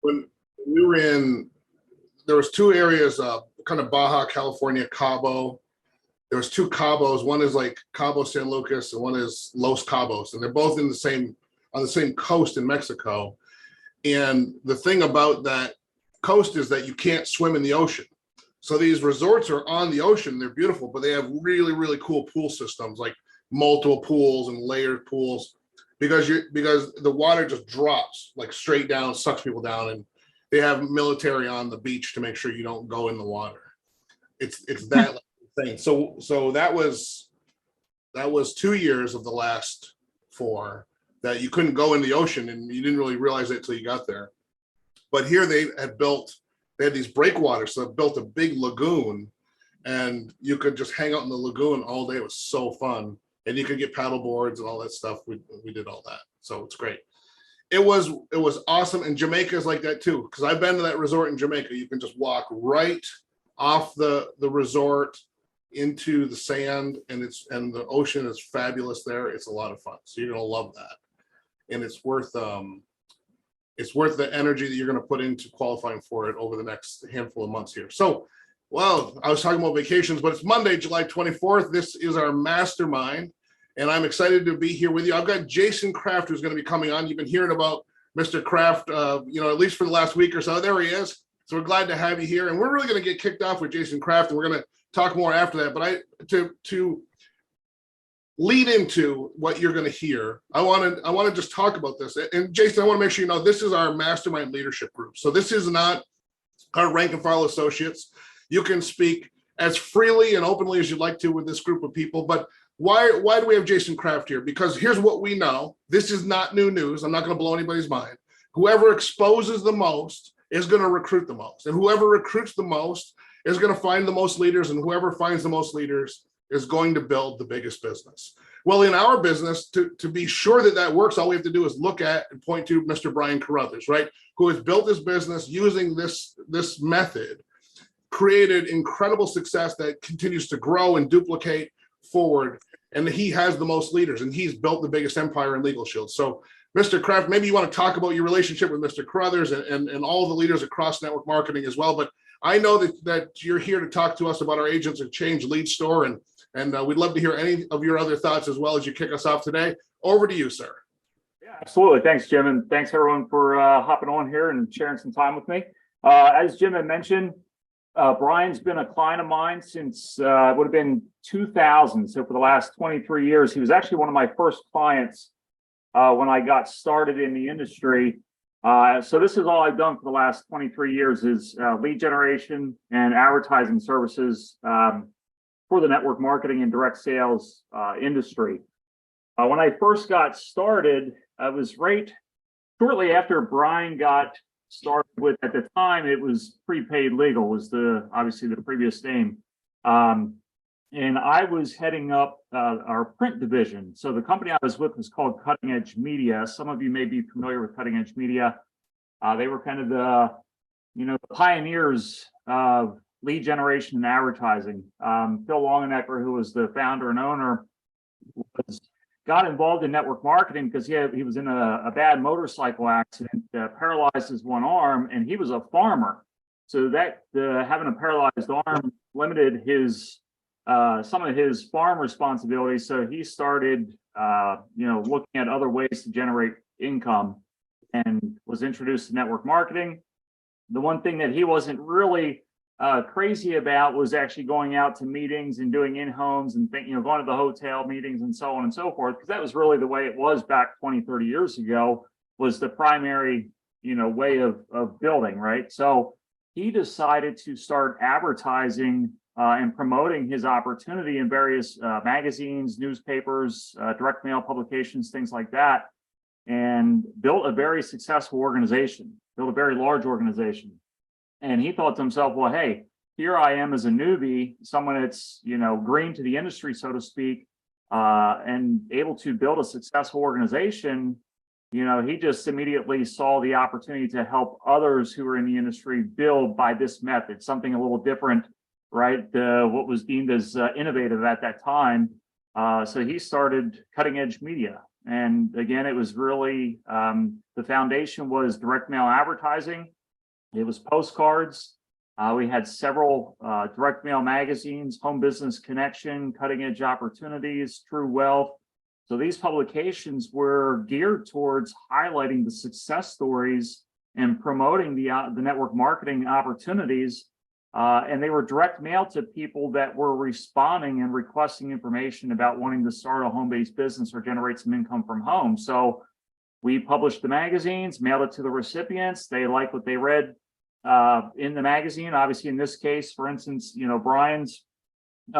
when we were in, there was two areas, kind of Baja California, Cabo. There was two Cabos. One is like Cabo San Lucas, and one is Los Cabos, and they're both in the same on the same coast in Mexico. And the thing about that coast is that you can't swim in the ocean. So these resorts are on the ocean. They're beautiful, but they have really, really cool pool systems, like multiple pools and layered pools, because the water just drops like straight down, sucks people down, and they have military on the beach to make sure you don't go in the water. It's that thing. So that was 2 years of the last 4 that you couldn't go in the ocean, and you didn't really realize it until you got there. But here they had these breakwaters, so they built a big lagoon, and you could just hang out in the lagoon all day. It was so fun, and you could get paddle boards and all that stuff. We did all that, so it's great. It was awesome, and Jamaica is like that too, because I've been to that resort in Jamaica. You can just walk right off the resort into the sand, and the ocean is fabulous there. It's a lot of fun, so you're gonna love that, and it's worth the energy that you're going to put into qualifying for it over the next handful of months here. So, well, I was talking about vacations, but it's Monday, July 24th. This is our mastermind, and I'm excited to be here with you. I've got Jason Kraft, who's going to be coming on. You've been hearing about Mr. Kraft, at least for the last week or so. There he is. So we're glad to have you here, and we're really going to get kicked off with Jason Kraft, and we're going to talk more after that. But to lead into what you're going to hear, I want to just talk about this. And Jason, I want to make sure you know this is our mastermind leadership group. So this is not our rank and file associates. You can speak as freely and openly as you'd like to with this group of people. But why do we have Jason Kraft here? Because here's what we know. This is not new news. I'm not going to blow anybody's mind. Whoever exposes the most is going to recruit the most. And whoever recruits the most is going to find the most leaders. And whoever finds the most leaders is going to build the biggest business. Well, in our business, to be sure that works, all we have to do is look at and point to Mr. Brian Carruthers, right? Who has built his business using this method, created incredible success that continues to grow and duplicate forward. And he has the most leaders, and he's built the biggest empire in Legal Shield. So Mr. Kraft, maybe you want to talk about your relationship with Mr. Carruthers and all the leaders across network marketing as well. But I know that you're here to talk to us about our Agents of Change lead store, and we'd love to hear any of your other thoughts as well as you kick us off today. Over to you, sir. Yeah, absolutely. Thanks, Jim. And thanks, everyone, for hopping on here and sharing some time with me. As Jim had mentioned, Brian's been a client of mine since it would have been 2000. So for the last 23 years, he was actually one of my first clients when I got started in the industry. So this is all I've done for the last 23 years is lead generation and advertising services for the network marketing and direct sales industry. When I first got started, I was right shortly after Brian got started with, at the time, it was Prepaid Legal, was obviously the previous name. And I was heading up our print division. So the company I was with was called Cutting Edge Media. Some of you may be familiar with Cutting Edge Media. They were kind of the pioneers of lead generation and advertising. Phil Longenecker, who was the founder and owner, got involved in network marketing because he was in a bad motorcycle accident that paralyzed his one arm, and he was a farmer. So that having a paralyzed arm limited his some of his farm responsibilities. So he started looking at other ways to generate income and was introduced to network marketing. The one thing that he wasn't really crazy about was actually going out to meetings and doing in-homes and going to the hotel meetings and so on and so forth, because that was really the way it was back 20, 30 years ago, was the primary way of building, right? So he decided to start advertising and promoting his opportunity in various magazines, newspapers, direct mail publications, things like that, and built a very successful organization, built a very large organization. And he thought to himself, well, hey, here I am as a newbie, someone that's, green to the industry, so to speak, and able to build a successful organization. He just immediately saw the opportunity to help others who are in the industry build by this method, something a little different, right? What was deemed as innovative at that time. So he started Cutting Edge Media. And again, it was really, the foundation was direct mail advertising. It was postcards. We had several direct mail magazines, Home Business Connection, Cutting Edge Opportunities, True Wealth. So these publications were geared towards highlighting the success stories and promoting the network marketing opportunities. And they were direct mail to people that were responding and requesting information about wanting to start a home-based business or generate some income from home. So we published the magazines, mailed it to the recipients. They liked what they read in the magazine. Obviously, in this case, for instance, Brian's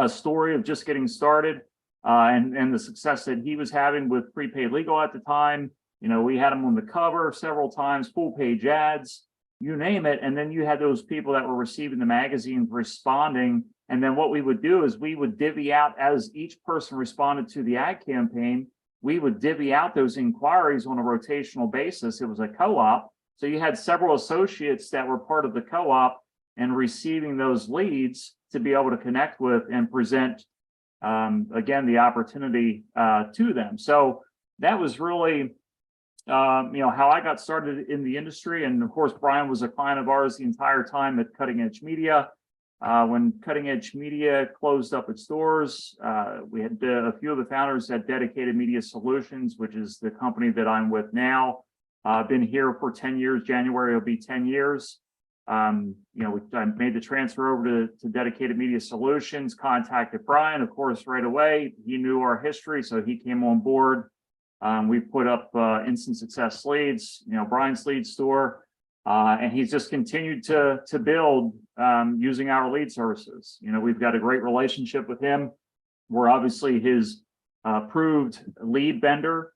story of just getting started and the success that he was having with prepaid legal at the time. We had him on the cover several times, full page ads, you name it. And then you had those people that were receiving the magazine responding. And then what we would do is we would divvy out, as each person responded to the ad campaign, we would divvy out those inquiries on a rotational basis. It was a co-op. So you had several associates that were part of the co-op and receiving those leads to be able to connect with and present, again, the opportunity to them. So that was really how I got started in the industry. And of course, Brian was a client of ours the entire time at Cutting Edge Media. When Cutting Edge Media closed up its doors, we had a few of the founders at Dedicated Media Solutions, which is the company that I'm with now. I've been here for 10 years. January will be 10 years. I made the transfer over to Dedicated Media Solutions, contacted Brian, of course, right away. He knew our history, so he came on board. We put up instant success leads, Brian's lead store, and he's just continued to build using our lead services. We've got a great relationship with him. We're obviously his approved lead vendor.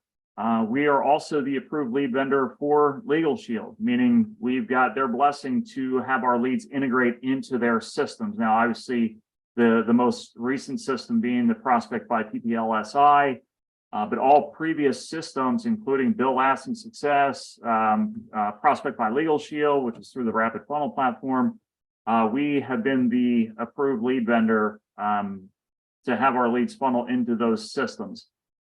We are also the approved lead vendor for Legal Shield, meaning we've got their blessing to have our leads integrate into their systems. Now, obviously, the most recent system being the Prospect by PPLSI, but all previous systems, including Bill Lasting Success, Prospect by Legal Shield, which is through the Rapid Funnel platform, we have been the approved lead vendor to have our leads funnel into those systems.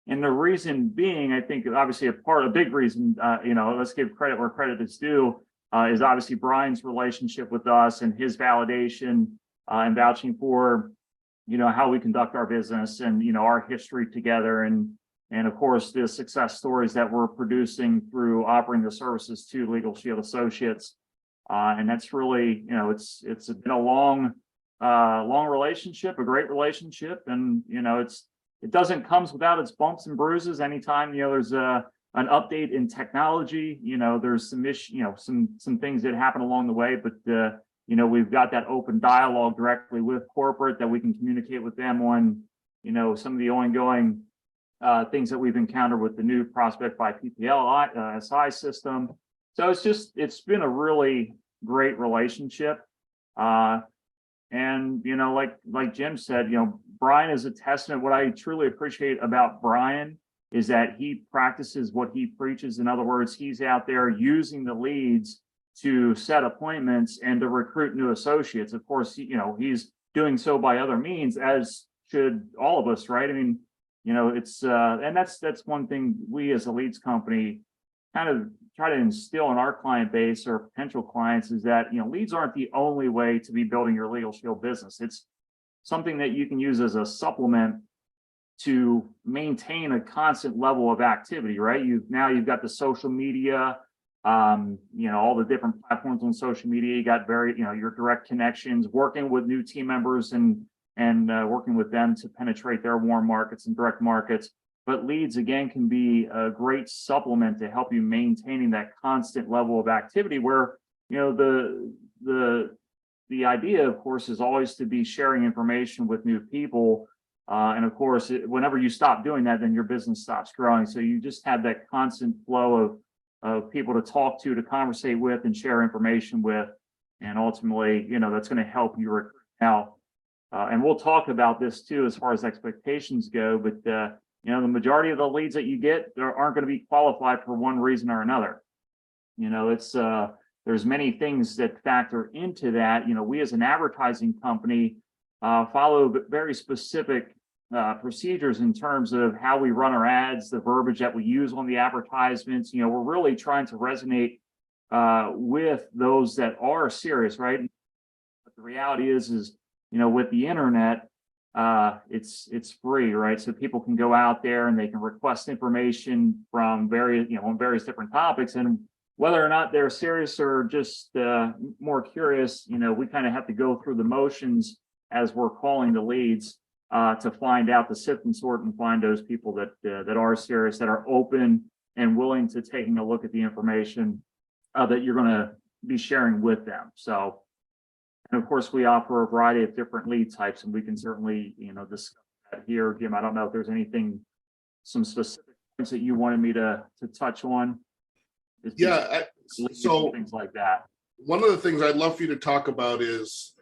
And the reason being, I think, obviously a big reason, let's give credit where credit is due, is obviously Brian's relationship with us and his validation and vouching for, how we conduct our business and, our history together. And of course, the success stories that we're producing through offering the services to Legal Shield associates. And that's really, it's been a long relationship, a great relationship. And, it doesn't comes without its bumps and bruises. Anytime, there's an update in technology, there's some things that happen along the way, but, we've got that open dialogue directly with corporate that we can communicate with them on, some of the ongoing things that we've encountered with the new Prospect by PPLSI system. So it's been a really great relationship. And, like Jim said, Brian is a testament. What I truly appreciate about Brian is that he practices what he preaches. In other words, he's out there using the leads to set appointments and to recruit new associates. Of course, he's doing so by other means, as should all of us, right? I mean, it's and that's one thing we as a leads company kind of try to instill in our client base or potential clients is that, leads aren't the only way to be building your Legal Shield business. It's something that you can use as a supplement to maintain a constant level of activity, right? You've got the social media, all the different platforms on social media. You got your direct connections, working with new team members and working with them to penetrate their warm markets and direct markets. But leads, again, can be a great supplement to help you maintaining that constant level of activity where, the idea, of course, is always to be sharing information with new people. And of course, whenever you stop doing that, then your business stops growing. So you just have that constant flow of people to talk to conversate with and share information with. And ultimately, that's going to help you recruit. Now, and we'll talk about this too, as far as expectations go, but the majority of the leads that you get aren't going to be qualified for one reason or another. There's many things that factor into that. We as an advertising company follow very specific procedures in terms of how we run our ads, the verbiage that we use on the advertisements. You know, we're really trying to resonate with those that are serious, right? But the reality is, you know, with the internet, it's free, right? So people can go out there and they can request information from various, you know, on various different topics, and whether or not they're serious or just more curious, you know, we kind of have to go through the motions as we're calling the leads to find out, the sift and sort and find those people that that are serious, that are open and willing to taking a look at the information that you're going to be sharing with them. So, and of course, we offer a variety of different lead types, and we can certainly, you know, discuss that here. Jim, I don't know if there's anything, some specific points that you wanted me to touch on. Yeah, so things like that. One of the things I'd love for you to talk about is,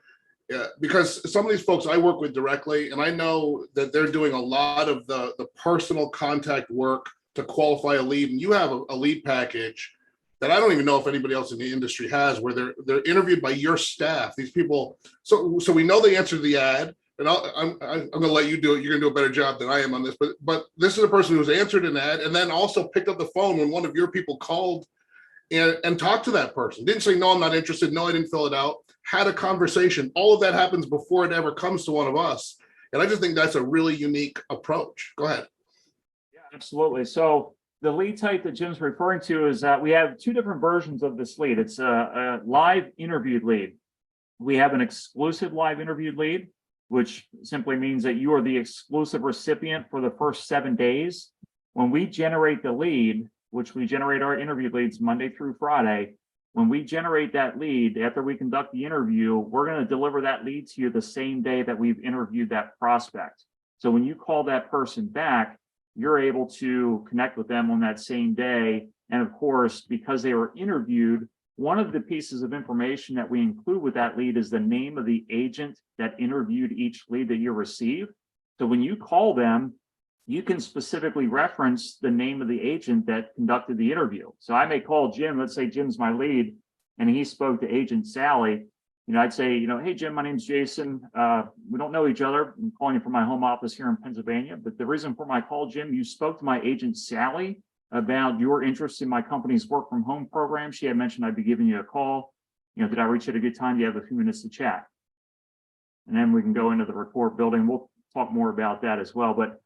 because some of these folks I work with directly, and I know that they're doing a lot of the personal contact work to qualify a lead, and you have a lead package that I don't even know if anybody else in the industry has, where they're interviewed by your staff. These people, so we know they answered the ad, and I'm going to let you do it. You're going to do a better job than I am on this, but this is a person who's answered an ad and then also picked up the phone when one of your people called and talked to that person. Didn't say, no, I'm not interested. No, I didn't fill it out. Had a conversation. All of that happens before it ever comes to one of us. And I just think that's a really unique approach. Go ahead. Yeah, absolutely. So the lead type that Jim's referring to is that we have two different versions of this lead. It's a live interviewed lead. We have an exclusive live interviewed lead, which simply means that you are the exclusive recipient for the first 7 days. When we generate the lead, which we generate our interview leads Monday through Friday, when we generate that lead, after we conduct the interview, we're going to deliver that lead to you the same day that we've interviewed that prospect. So when you call that person back, you're able to connect with them on that same day. And of course, because they were interviewed, one of the pieces of information that we include with that lead is the name of the agent that interviewed each lead that you receive. So when you call them, you can specifically reference the name of the agent that conducted the interview. So I may call Jim, let's say Jim's my lead, and he spoke to Agent Sally. You know, I'd say, you know, hey, Jim, my name's Jason. We don't know each other. I'm calling you from my home office here in Pennsylvania. But the reason for my call, Jim, you spoke to my agent Sally about your interest in my company's work from home program. She had mentioned I'd be giving you a call. You know, did I reach at a good time? Do you have a few minutes to chat? And then we can go into the report building. We'll talk more about that as well. But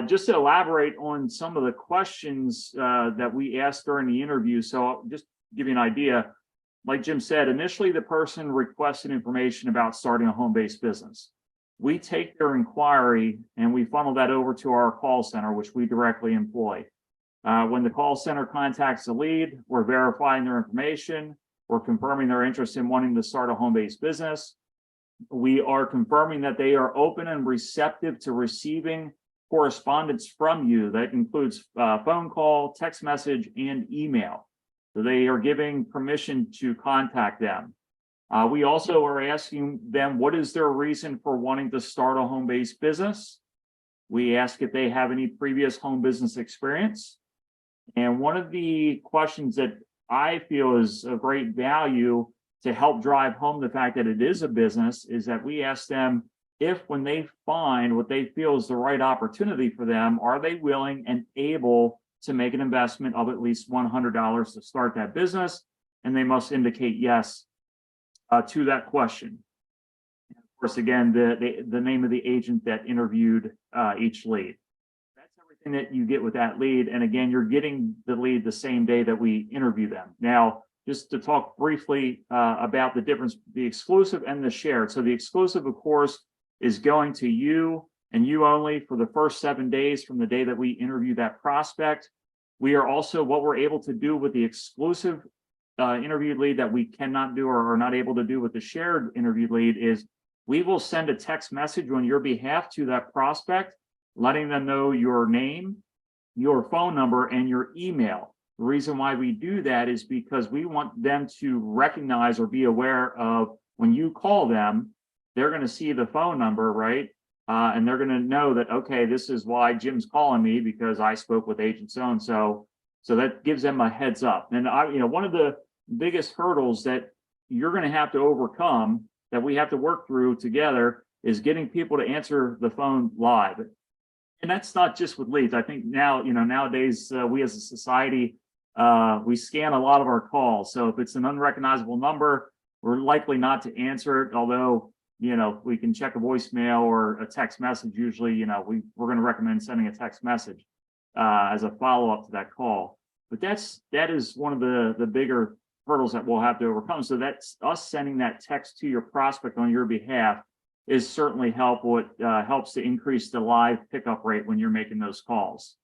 just to elaborate on some of the questions that we asked during the interview. So I'll just give you an idea. Like Jim said, initially the person requested information about starting a home-based business. We take their inquiry and we funnel that over to our call center, which we directly employ. When the call center contacts the lead, we're verifying their information. We're confirming their interest in wanting to start a home-based business. We are confirming that they are open and receptive to receiving correspondence from you. That includes phone call, text message, and email. So they are giving permission to contact them. We also are asking them, what is their reason for wanting to start a home-based business? We ask if they have any previous home business experience. And one of the questions that I feel is of great value to help drive home the fact that it is a business is that we ask them if, when they find what they feel is the right opportunity for them, are they willing and able to make an investment of at least $100 to start that business? And they must indicate yes to that question. And of course, again, the name of the agent that interviewed each lead. That's everything that you get with that lead. And again, you're getting the lead the same day that we interview them. Now, just to talk briefly about the difference, the exclusive and the shared. So the exclusive, of course, is going to you and you only for the first 7 days from the day that we interview that prospect. We are also, what we're able to do with the exclusive interviewed lead that we cannot do or are not able to do with the shared interviewed lead is we will send a text message on your behalf to that prospect, letting them know your name, your phone number, and your email. The reason why we do that is because we want them to recognize or be aware of when you call them, they're going to see the phone number, right? And they're going to know that, okay, this is why Jim's calling me because I spoke with agent so-and-so. So that gives them a heads up. And one of the biggest hurdles that you're going to have to overcome, that we have to work through together, is getting people to answer the phone live. And that's not just with leads. I think now, nowadays, we as a society, we scan a lot of our calls. So if it's an unrecognizable number, we're likely not to answer it. Although, we can check a voicemail or a text message. Usually, we're going to recommend sending a text message as a follow-up to that call. But that is one of the bigger hurdles that we'll have to overcome. So that's us sending that text to your prospect on your behalf is certainly helpful. It helps to increase the live pickup rate when you're making those calls.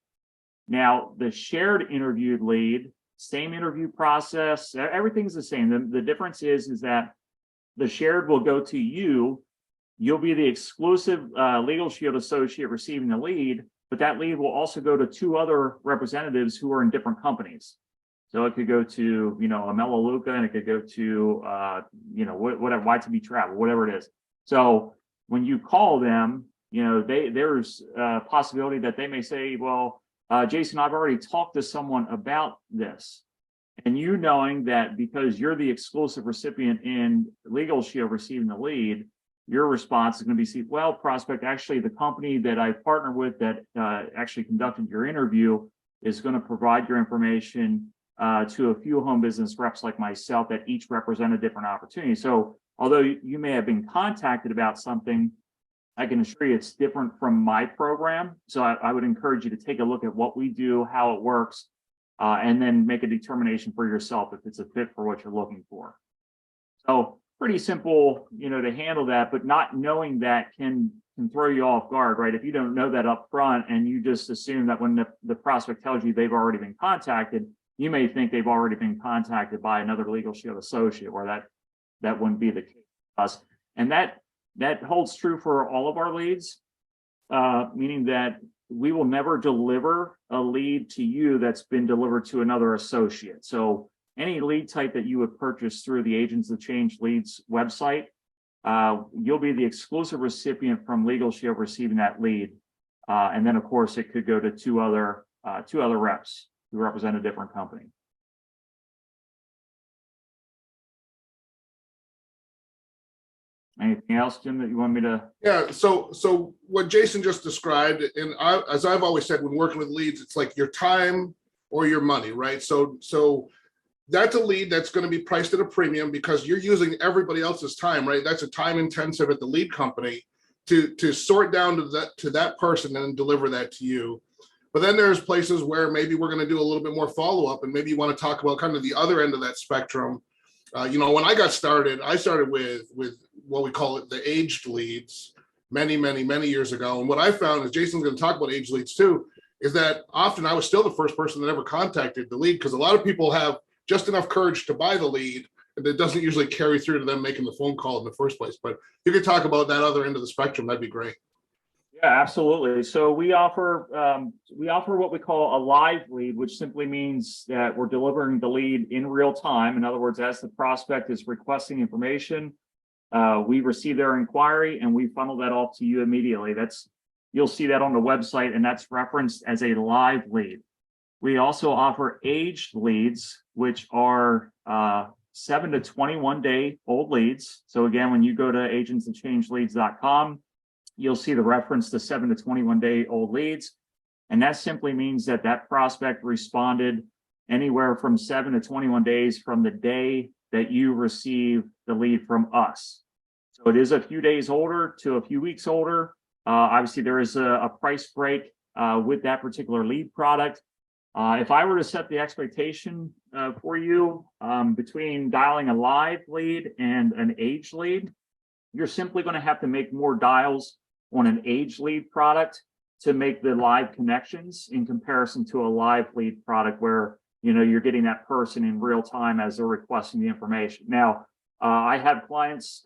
Now, the shared interviewed lead, same interview process, everything's the same. The difference is that the shared will go to you. You'll be the exclusive Legal Shield associate receiving the lead, but that lead will also go to 2 other representatives who are in different companies. So it could go to, a Melaleuca, and it could go to, whatever, YTB Travel, whatever it is. So when you call them, there's a possibility that they may say, well, Jason, I've already talked to someone about this. And you knowing that because you're the exclusive recipient in Legal Shield receiving the lead, your response is going to be, well, prospect, actually, the company that I partner with that actually conducted your interview is going to provide your information to a few home business reps like myself that each represent a different opportunity. So although you may have been contacted about something, I can assure you it's different from my program. So I would encourage you to take a look at what we do, how it works, and then make a determination for yourself if it's a fit for what you're looking for. So pretty simple, to handle that, but not knowing that can throw you off guard, right? If you don't know that up front and you just assume that when the prospect tells you they've already been contacted, you may think they've already been contacted by another Legal Shield associate, or that wouldn't be the case. And that holds true for all of our leads, meaning that we will never deliver a lead to you that's been delivered to another associate. So any lead type that you would purchase through the Agents of Change Leads website, you'll be the exclusive recipient from Legal Shield receiving that lead. And then, of course, it could go to two other reps who represent a different company. Anything else, Jim, that you want me to? Yeah. So what Jason just described, and as I've always said, when working with leads, it's like your time or your money, right? So that's a lead that's going to be priced at a premium because you're using everybody else's time, right? That's a time intensive at the lead company to sort down to that person and deliver that to you. But then there's places where maybe we're going to do a little bit more follow-up, and maybe you want to talk about kind of the other end of that spectrum. When I got started, I started with what we call it the aged leads many years ago. And what I found is, Jason's going to talk about aged leads too, is that often I was still the first person that ever contacted the lead, because a lot of people have just enough courage to buy the lead, and it doesn't usually carry through to them making the phone call in the first place. But if you could talk about that other end of the spectrum, that'd be great. Yeah, absolutely. So we offer what we call a live lead, which simply means that we're delivering the lead in real time. In other words, as the prospect is requesting information, we receive their inquiry and we funnel that off to you immediately. You'll see that on the website, and that's referenced as a live lead. We also offer aged leads, which are 7 to 21 day old leads. So again, when you go to agentsofchangeleads.com, you'll see the reference to 7 to 21 day old leads. And that simply means that prospect responded anywhere from 7 to 21 days from the day that you receive the lead from us. So it is a few days older to a few weeks older. Obviously, there is a price break with that particular lead product. If I were to set the expectation for you between dialing a live lead and an aged lead, you're simply going to have to make more dials on an aged lead product to make the live connections in comparison to a live lead product where you're getting that person in real time as they're requesting the information. Now, I have clients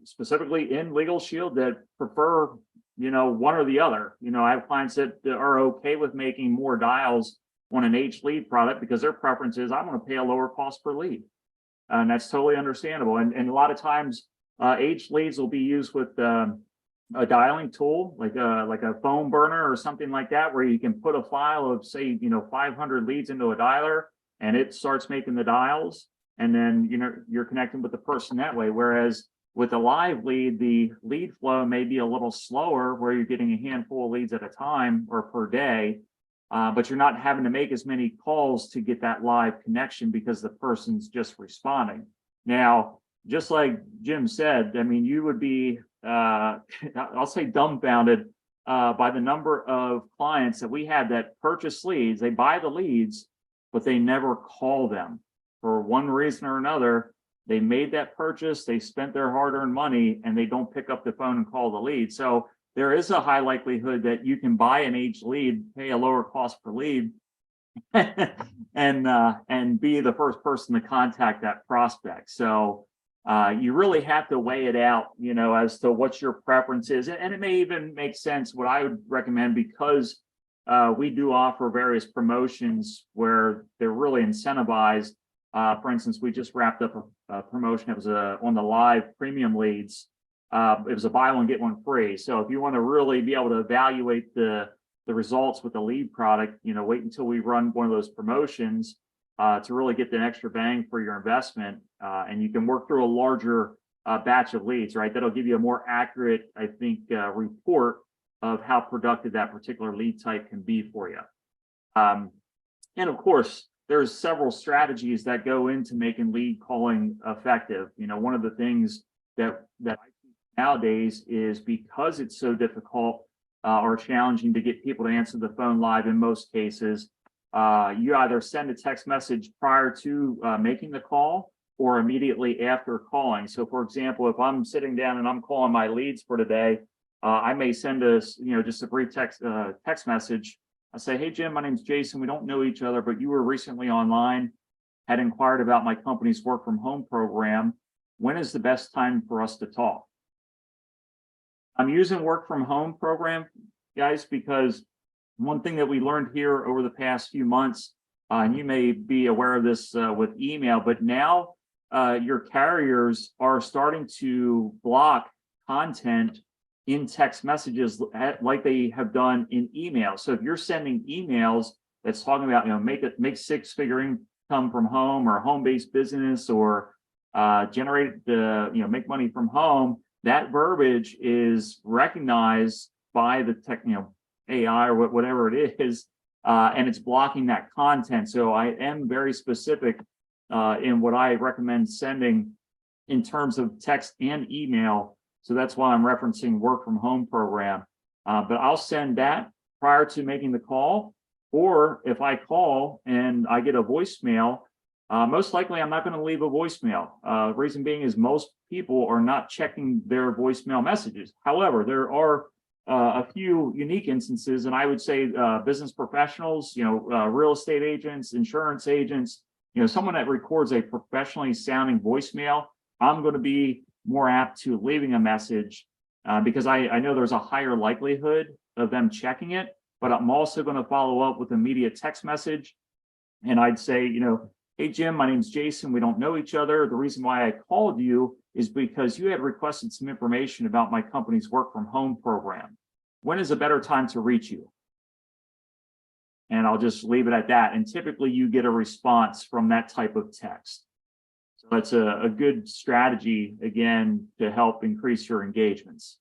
specifically in Legal Shield that prefer one or the other. I have clients that are okay with making more dials on an aged lead product because their preference is, I want to pay a lower cost per lead, and that's totally understandable. And a lot of times aged leads will be used with a dialing tool like a phone burner or something like that, where you can put a file of, say, 500 leads into a dialer, and it starts making the dials, and then you're connecting with the person that way. Whereas With a live lead, the lead flow may be a little slower, where you're getting a handful of leads at a time or per day, but you're not having to make as many calls to get that live connection because the person's just responding. Now, just like Jim said, I mean, you would be, I'll say, dumbfounded by the number of clients that we have that purchase leads. They buy the leads, but they never call them for one reason or another. They made that purchase, they spent their hard-earned money, and they don't pick up the phone and call the lead. So there is a high likelihood that you can buy an aged lead, pay a lower cost per lead, and be the first person to contact that prospect. So you really have to weigh it out, you know, as to what your preference is. And it may even make sense. What I would recommend, because we do offer various promotions where they're really incentivized. For instance, we just wrapped up a promotion. It was on the live premium leads. It was a buy one, get one free. So if you want to really be able to evaluate the results with the lead product, you know, wait until we run one of those promotions to really get the extra bang for your investment. And you can work through a larger batch of leads, right? That'll give you a more accurate, I think, report of how productive that particular lead type can be for you. And of course, there's several strategies that go into making lead calling effective. You know, one of the things that I see nowadays is, because it's so difficult or challenging to get people to answer the phone live in most cases, you either send a text message prior to making the call or immediately after calling. So for example, if I'm sitting down and I'm calling my leads for today, I may send us, you know, just a brief text message. I say, hey, Jim, my name's Jason. We don't know each other, but you were recently online, had inquired about my company's work from home program. When is the best time for us to talk? I'm using work from home program, guys, because one thing that we learned here over the past few months, and you may be aware of this with email, but now your carriers are starting to block content in text messages like they have done in email. So if you're sending emails that's talking about, you know, make six-figure income from home, or home-based business, or generate the, you know, make money from home, that verbiage is recognized by the tech, you know, AI or whatever it is, and it's blocking that content. So I am very specific in what I recommend sending in terms of text and email. So that's why I'm referencing work from home program. But I'll send that prior to making the call, or if I call and I get a voicemail, most likely I'm not going to leave a voicemail. Reason being is most people are not checking their voicemail messages. However, there are a few unique instances, and I would say business professionals, you know, real estate agents, insurance agents, you know, someone that records a professionally sounding voicemail, I'm going to be more apt to leaving a message because I know there's a higher likelihood of them checking it, but I'm also going to follow up with immediate text message. And I'd say, you know, hey, Jim, my name's Jason. We don't know each other. The reason why I called you is because you had requested some information about my company's work from home program. When is a better time to reach you? And I'll just leave it at that. And typically you get a response from that type of text. So that's a good strategy, again, to help increase your engagements.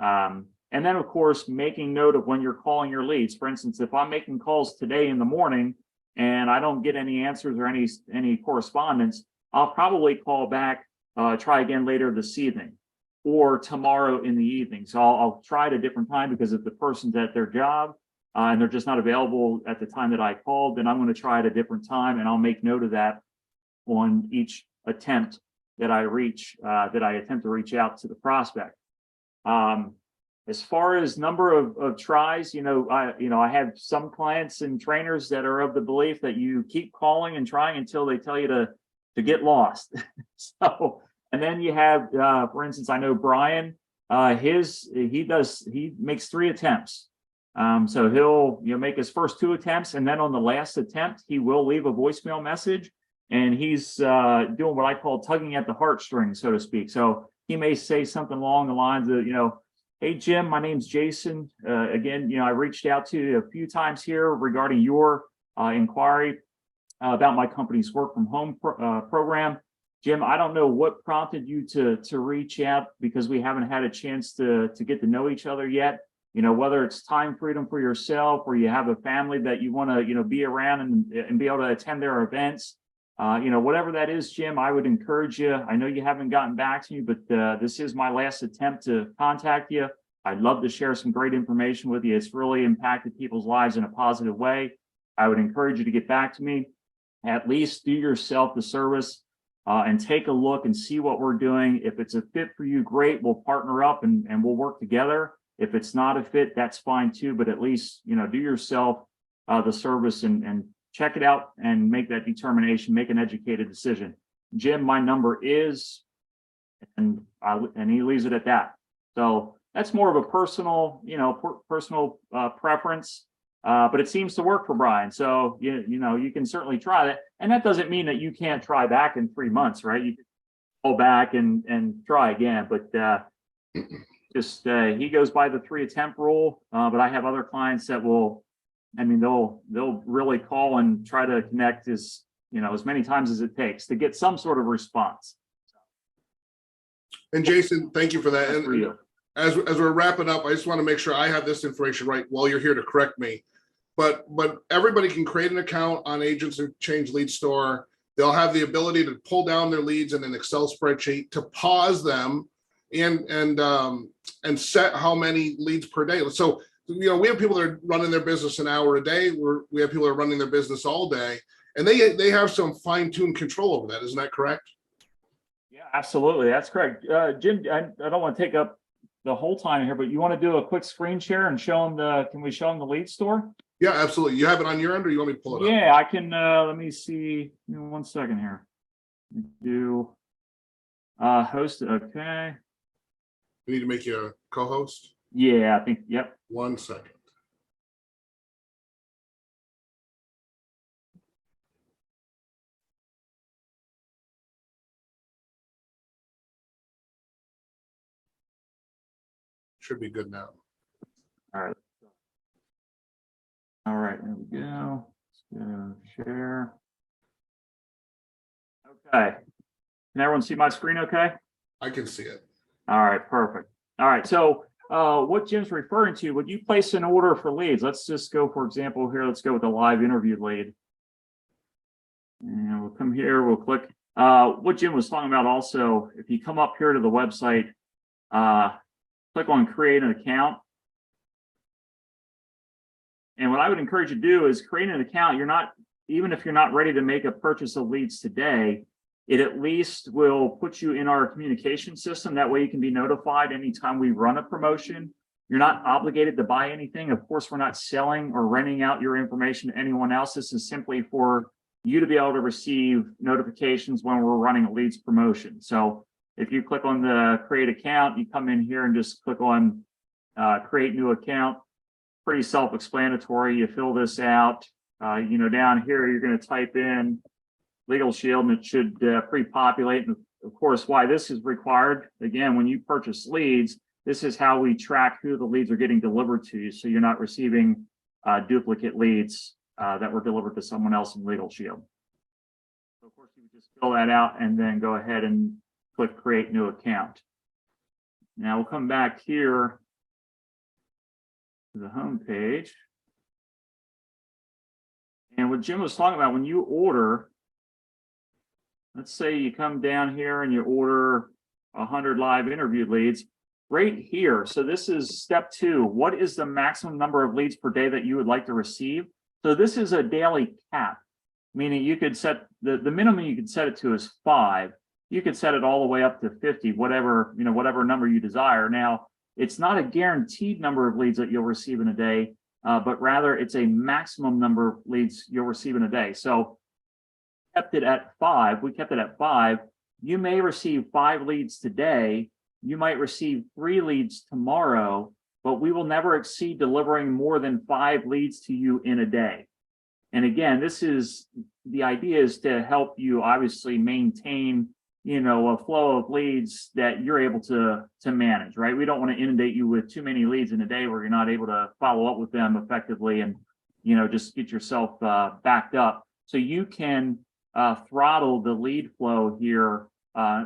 And then, of course, making note of when you're calling your leads. For instance, if I'm making calls today in the morning and I don't get any answers or any correspondence, I'll probably call back, try again later this evening or tomorrow in the evening. So I'll try at a different time, because if the person's at their job and they're just not available at the time that I called, then I'm going to try at a different time, and I'll make note of that on each attempt that I attempt to reach out to the prospect. As far as number of tries, I have some clients and trainers that are of the belief that you keep calling and trying until they tell you to get lost. So, and then you have, for instance, I know Brian, he makes 3 attempts. So he'll make his first 2 attempts, and then on the last attempt, he will leave a voicemail message, and he's doing what I call tugging at the heartstrings, so to speak. So he may say something along the lines of, hey, Jim, my name's Jason. Again, I reached out to you a few times here regarding your inquiry about my company's work from home program. Jim, I don't know what prompted you to reach out, because we haven't had a chance to get to know each other yet. Whether it's time freedom for yourself, or you have a family that you want to, be around and be able to attend their events. Whatever that is, Jim, I would encourage you. I know you haven't gotten back to me, but this is my last attempt to contact you. I'd love to share some great information with you. It's really impacted people's lives in a positive way. I would encourage you to get back to me. At least do yourself the service and take a look and see what we're doing. If it's a fit for you, great. We'll partner up and we'll work together. If it's not a fit, that's fine too. But at least, do yourself the service and check it out and make that determination, make an educated decision. Jim, my number is, and he leaves it at that. So that's more of a personal, preference, but it seems to work for Brian. So, you can certainly try that. And that doesn't mean that you can't try back in 3 months, right? You can go back and try again, but he goes by the 3 attempt rule. But I have other clients that they'll really call and try to connect as many times as it takes to get some sort of response. And Jason, thank you for that. That's for you. As we're wrapping up, I just want to make sure I have this information right while you're here to correct me. But everybody can create an account on Agents and Change Lead Store. They'll have the ability to pull down their leads in an Excel spreadsheet, to pause them and set how many leads per day. So, we have people that are running their business an hour a day. We have people that are running their business all day, and they have some fine-tuned control over that. Isn't that correct? Yeah, absolutely. That's correct. Jim, I don't want to take up the whole time here, but you want to do a quick screen share and show them can we show them the lead store? Yeah, absolutely. You have it on your end, or you want me to pull it up? Yeah, I can. Let me see. 1 second here. Do host. Okay. We need to make you a co-host. Yeah, I think. Yep. 1 second. Should be good now. All right. All right, there we go. Let's go share. Okay. Can everyone see my screen okay? I can see it. All right, perfect. All right, so what Jim's referring to, would you place an order for leads? Let's just go, for example, here, let's go with the live interview lead. And we'll come here, we'll click. What Jim was talking about also, if you come up here to the website, click on create an account. And what I would encourage you to do is create an account. Even if you're not ready to make a purchase of leads today, it at least will put you in our communication system. That way you can be notified anytime we run a promotion. You're not obligated to buy anything. Of course, we're not selling or renting out your information to anyone else. This is simply for you to be able to receive notifications when we're running a leads promotion. So if you click on the create account, you come in here and just click on create new account. Pretty self-explanatory. You fill this out. Down here, you're going to type in Legal Shield, and it should pre-populate. And of course, why this is required, again, when you purchase leads, this is how we track who the leads are getting delivered to you, so you're not receiving duplicate leads that were delivered to someone else in Legal Shield. So of course, you would just fill that out and then go ahead and click Create New Account. Now we'll come back here to the home page. And what Jim was talking about, when you order, let's say you come down here and you order 100 live interview leads right here. So this is step 2. What is the maximum number of leads per day that you would like to receive? So this is a daily cap, meaning you could set the minimum you could set it to is 5. You could set it all the way up to 50, whatever number you desire. Now, it's not a guaranteed number of leads that you'll receive in a day, but rather it's a maximum number of leads you'll receive in a day. So kept it at 5. We kept it at 5. You may receive 5 leads today. You might receive 3 leads tomorrow, but we will never exceed delivering more than 5 leads to you in a day. And again, the idea is to help you obviously maintain, a flow of leads that you're able to manage, right? We don't want to inundate you with too many leads in a day where you're not able to follow up with them effectively and, just get yourself backed up. So you can throttle the lead flow here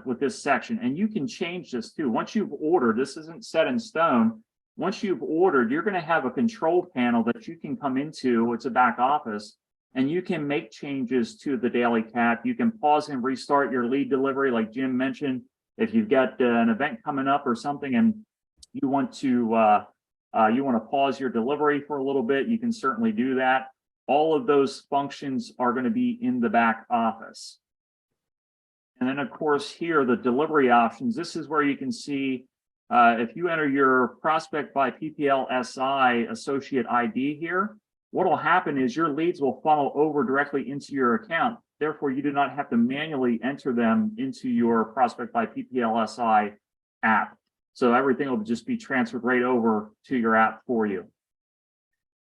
with this section, and you can change this too. Once you've ordered, this isn't set in stone. Once you've ordered, you're going to have a control panel that you can come into. It's a back office, and you can make changes to the daily cap. You can pause and restart your lead delivery, like Jim mentioned. If you've got an event coming up or something, and you want to pause your delivery for a little bit, you can certainly do that. All of those functions are going to be in the back office. And then, of course, here, the delivery options. This is where you can see if you enter your prospect by PPLSI associate ID here, what will happen is your leads will funnel over directly into your account. Therefore, you do not have to manually enter them into your prospect by PPLSI app. So everything will just be transferred right over to your app for you.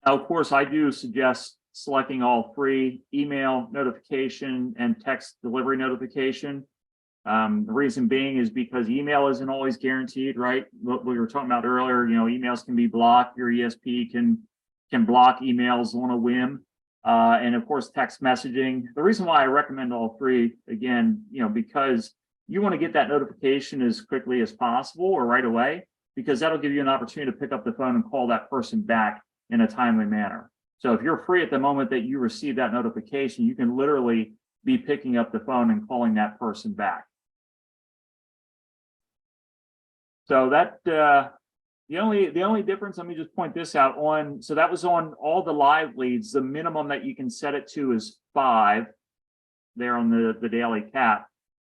Now, of course, I do suggest selecting all three: email notification and text delivery notification. The reason being is because email isn't always guaranteed, right? What we were talking about earlier, emails can be blocked. Your ESP can block emails on a whim. And of course, text messaging. The reason why I recommend all three, again, because you want to get that notification as quickly as possible or right away, because that'll give you an opportunity to pick up the phone and call that person back in a timely manner. So if you're free at the moment that you receive that notification, you can literally be picking up the phone and calling that person back. So that the only difference, let me just point this out on, so that was on all the live leads. The minimum that you can set it to is 5 there on the daily cap.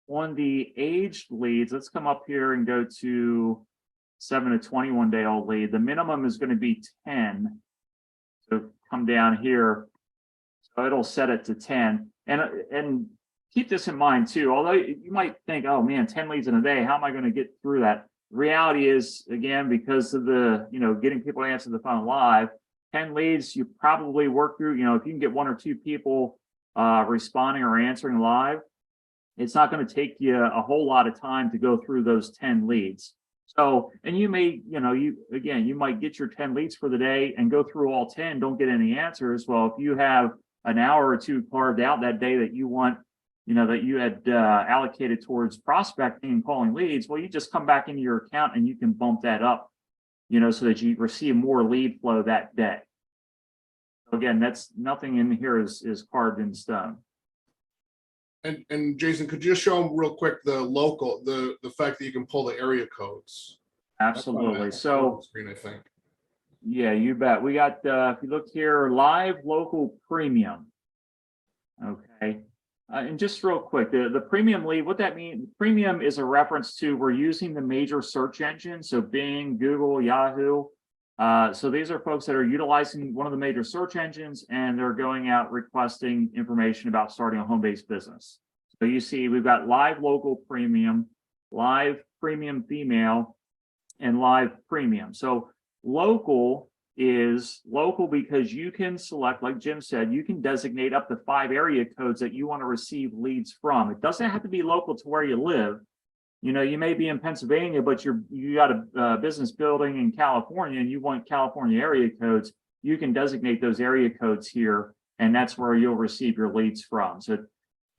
On the aged leads, let's come up here and go to 7 to 21 day old lead. The minimum is going to be 10. So come down here, so it'll set it to 10. And keep this in mind too, although you might think, oh man, 10 leads in a day, how am I going to get through that? The reality is, again, because of the, getting people to answer the phone live, 10 leads, you probably work through, if you can get 1 or 2 people responding or answering live, it's not going to take you a whole lot of time to go through those 10 leads. So, and you may, you might get your 10 leads for the day and go through all 10, don't get any answers. Well, if you have an hour or 2 carved out that day that you want, that you had allocated towards prospecting and calling leads, well, you just come back into your account and you can bump that up, so that you receive more lead flow that day. Again, that's nothing in here is carved in stone. And Jason, could you just show them real quick the fact that you can pull the area codes? Absolutely. So screen, I think. Yeah, you bet. We got if you look here, live local premium. Okay. And just real quick, the premium lead, what that means, premium is a reference to we're using the major search engines, so Bing, Google, Yahoo. So these are folks that are utilizing one of the major search engines, and they're going out requesting information about starting a home-based business. So you see we've got live local premium, live premium female, and live premium. So local is local because you can select, like Jim said, you can designate up to 5 area codes that you want to receive leads from. It doesn't have to be local to where you live. You may be in Pennsylvania, but you got a business building in California and you want California area codes. You can designate those area codes here, and that's where you'll receive your leads from. So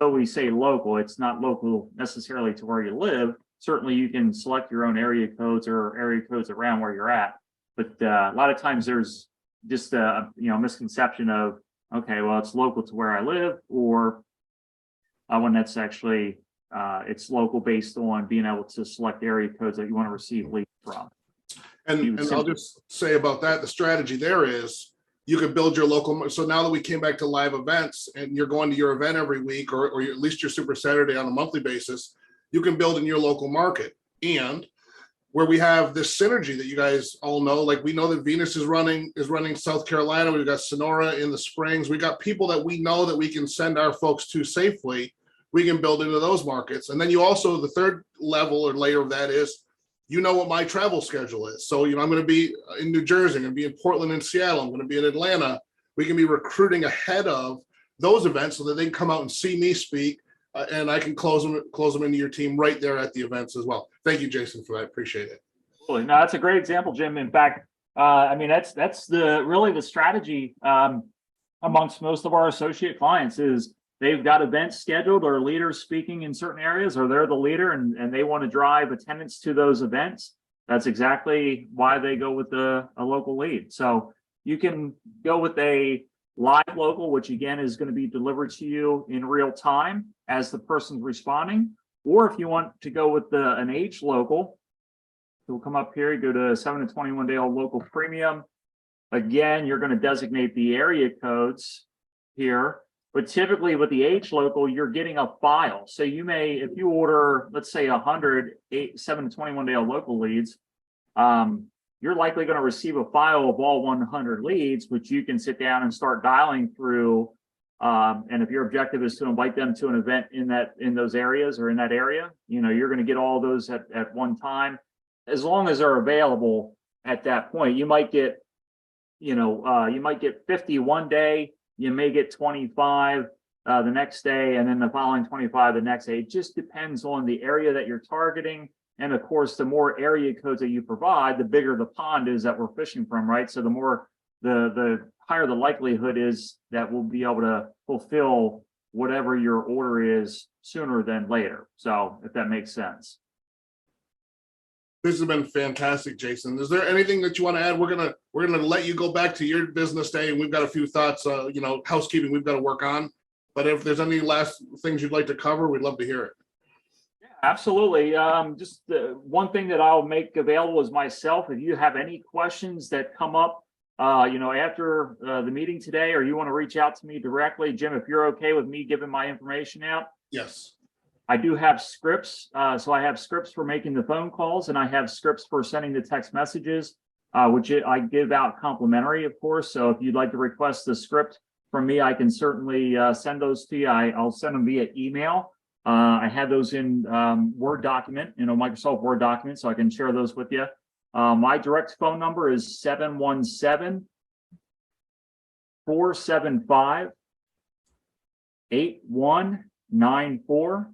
we say local, it's not local necessarily to where you live. Certainly you can select your own area codes or area codes around where you're at. But a lot of times there's just a misconception of, okay, well, it's local to where I live, or when that's actually it's local based on being able to select area codes that you want to receive leads from. And I'll just say about that, the strategy there is you could build your local. So now that we came back to live events and you're going to your event every week, or at least your Super Saturday on a monthly basis, you can build in your local market. And where we have this synergy that you guys all know, like we know that Venus is running South Carolina. We've got Sonora in the Springs. We got people that we know that we can send our folks to safely. We can build into those markets. And then you also, the third level or layer of that is, what my travel schedule is. So, I'm going to be in New Jersey, I'm going to be in Portland and Seattle, I'm going to be in Atlanta. We can be recruiting ahead of those events so that they can come out and see me speak. And I can close them into your team right there at the events as well. Thank you, Jason, for that. Appreciate it. No, that's a great example, Jim. In fact, that's really the strategy amongst most of our associate clients is they've got events scheduled or leaders speaking in certain areas, or they're the leader and they want to drive attendance to those events, that's exactly why they go with a local lead. So you can go with a live local, which again is going to be delivered to you in real time as the person's responding. Or if you want to go with an age local, you'll come up here, you go to 7 to 21 day old local premium. Again, you're going to designate the area codes here, but typically with the age local, you're getting a file. So you may, if you order, let's say 100 7 to 21 day old local leads, you're likely going to receive a file of all 100 leads, which you can sit down and start dialing through. And if your objective is to invite them to an event in those areas or in that area, you're going to get all those at one time, as long as they're available at that point. You might get, you might get 50 one day, you may get 25 the next day, and then the following 25 the next day. It just depends on the area that you're targeting. And of course, the more area codes that you provide, the bigger the pond is that we're fishing from, right? So the more, the higher the likelihood is that we'll be able to fulfill whatever your order is sooner than later. So if that makes sense. This has been fantastic, Jason. Is there anything that you want to add? We're gonna let you go back to your business day, and we've got a few thoughts, housekeeping we've got to work on. But if there's any last things you'd like to cover, we'd love to hear it. Yeah, absolutely. Just one thing that I'll make available is myself. If you have any questions that come up, after the meeting today, or you want to reach out to me directly, Jim, if you're okay with me giving my information out. Yes. I do have scripts. So I have scripts for making the phone calls, and I have scripts for sending the text messages, which I give out complimentary, of course. So if you'd like to request the script from me, I can certainly send those to you. I'll send them via email. I have those in Word document, Microsoft Word document, so I can share those with you. My direct phone number is 717-475-8194.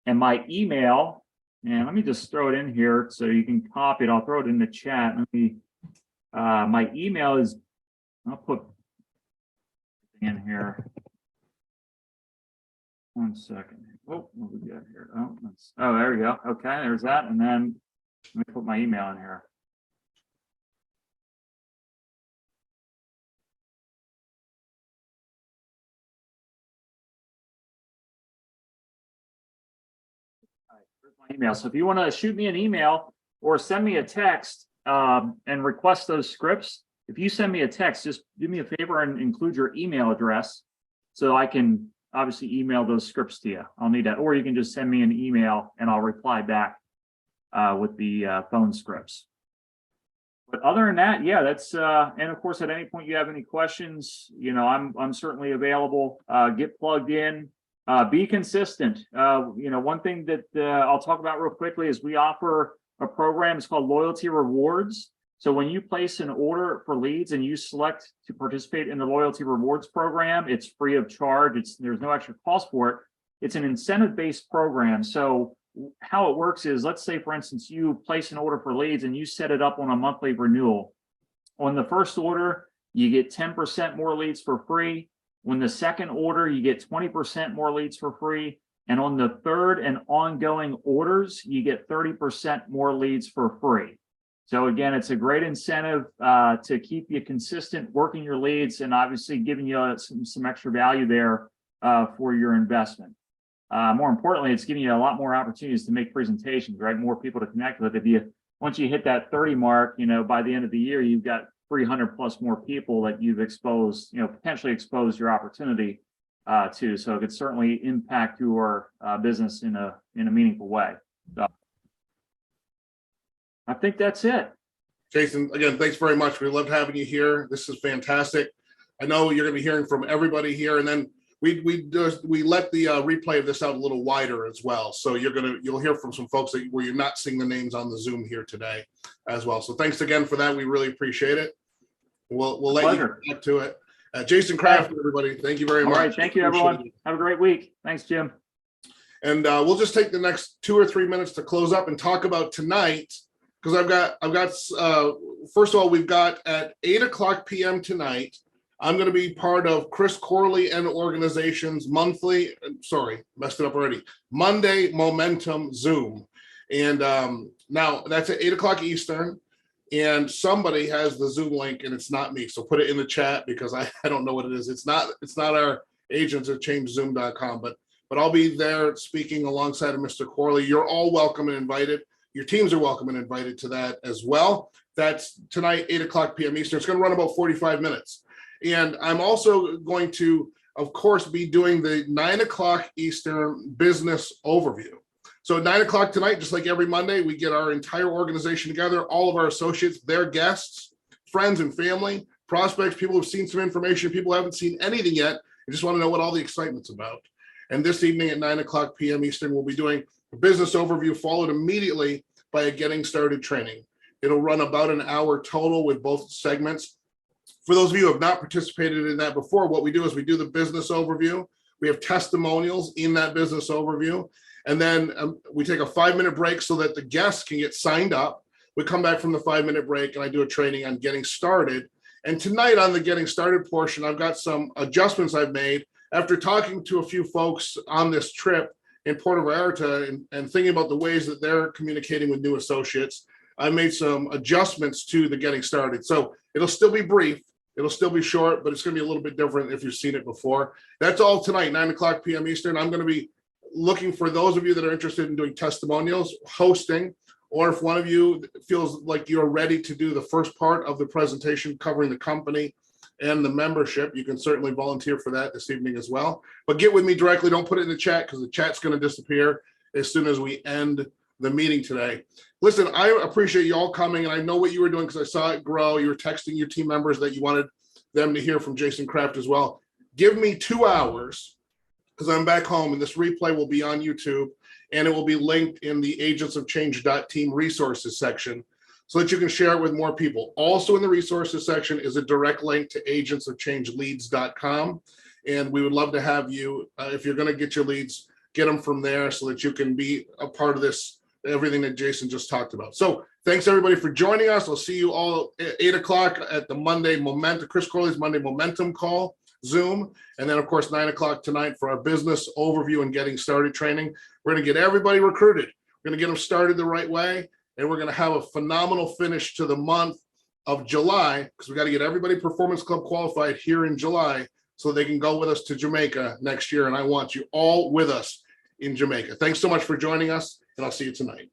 And my email, and let me just throw it in here so you can copy it. I'll throw it in the chat. My email is, I'll put in here. 1 second. Oh, what we got here? Oh, there we go. Okay, there's that. And then let me put my email in here. My email. So if you want to shoot me an email or send me a text and request those scripts, if you send me a text, just do me a favor and include your email address so I can obviously email those scripts to you. I'll need that. Or you can just send me an email and I'll reply back with the phone scripts. But other than that, yeah, that's and of course, at any point you have any questions, I'm certainly available. Get plugged in. Be consistent. One thing that I'll talk about real quickly is we offer a program. It's called Loyalty Rewards. So when you place an order for leads and you select to participate in the Loyalty Rewards program, it's free of charge. There's no extra cost for it. It's an incentive-based program. So how it works is, let's say, for instance, you place an order for leads and you set it up on a monthly renewal. On the first order, you get 10% more leads for free. When the second order, you get 20% more leads for free. And on the third and ongoing orders, you get 30% more leads for free. So again, it's a great incentive to keep you consistent, working your leads, and obviously giving you some extra value there for your investment. More importantly, it's giving you a lot more opportunities to make presentations, right? More people to connect with. Once you hit that 30 mark, by the end of the year, you've got 300 plus more people that you've exposed, potentially exposed your opportunity to. So it could certainly impact your business in a meaningful way. So I think that's it. Jason, again, thanks very much. We loved having you here. This is fantastic. I know you're going to be hearing from everybody here, and then we let the replay of this out a little wider as well. So you'll hear from some folks where you're not seeing the names on the Zoom here today as well. So thanks again for that. We really appreciate it. We'll let you get back to it. Jason Kraft, everybody, thank you very much. All right, thank you, everyone. Have a great week. Thanks, Jim. And we'll just take the next 2 or 3 minutes to close up and talk about tonight, because I've got first of all, we've got at 8:00 p.m. tonight, I'm going to be part of Chris Corley and organization's Monday Momentum Zoom. And now that's at 8 o'clock Eastern. And somebody has the Zoom link, and it's not me. So put it in the chat because I don't know what it is. It's not our agents at changezoom.com, but I'll be there speaking alongside of Mr. Corley. You're all welcome and invited. Your teams are welcome and invited to that as well. That's tonight, 8 o'clock p.m. Eastern. It's going to run about 45 minutes. And I'm also going to, of course, be doing the 9 o'clock Eastern business overview. So at 9 o'clock tonight, just like every Monday, we get our entire organization together, all of our associates, their guests, friends and family, prospects, people who've seen some information, people who haven't seen anything yet, and just want to know what all the excitement's about. And this evening at 9 o'clock p.m. Eastern, we'll be doing a business overview followed immediately by a getting started training. It'll run about an hour total with both segments. For those of you who have not participated in that before, what we do is we do the business overview. We have testimonials in that business overview. And then we take a 5-minute break so that the guests can get signed up. We come back from the 5-minute break and I do a training on getting started. And tonight on the getting started portion, I've got some adjustments I've made after talking to a few folks on this trip in Puerto Vallarta and thinking about the ways that they're communicating with new associates. I made some adjustments to the getting started. So it'll still be brief. It'll still be short, but it's going to be a little bit different if you've seen it before. That's all tonight, 9 o'clock p.m. Eastern. I'm going to be looking for those of you that are interested in doing testimonials, hosting, or if one of you feels like you're ready to do the first part of the presentation covering the company and the membership, you can certainly volunteer for that this evening as well. But get with me directly. Don't put it in the chat because the chat's going to disappear as soon as we end the meeting today. Listen, I appreciate you all coming, and I know what you were doing because I saw it grow. You were texting your team members that you wanted them to hear from Jason Kraft as well. Give me 2 hours because I'm back home, and this replay will be on YouTube, and it will be linked in the agentsofchange.team resources section so that you can share it with more people. Also in the resources section is a direct link to agentsofchangeleads.com, and we would love to have you, if you're going to get your leads, get them from there so that you can be a part of this, everything that Jason just talked about. So thanks everybody for joining us. I'll see you all at 8 o'clock at the Monday Momentum, Chris Corley's Monday Momentum call, Zoom. And then of course, 9 o'clock tonight for our business overview and getting started training. We're going to get everybody recruited. We're going to get them started the right way. And we're going to have a phenomenal finish to the month of July because we got to get everybody Performance Club qualified here in July so they can go with us to Jamaica next year. And I want you all with us in Jamaica. Thanks so much for joining us, and I'll see you tonight.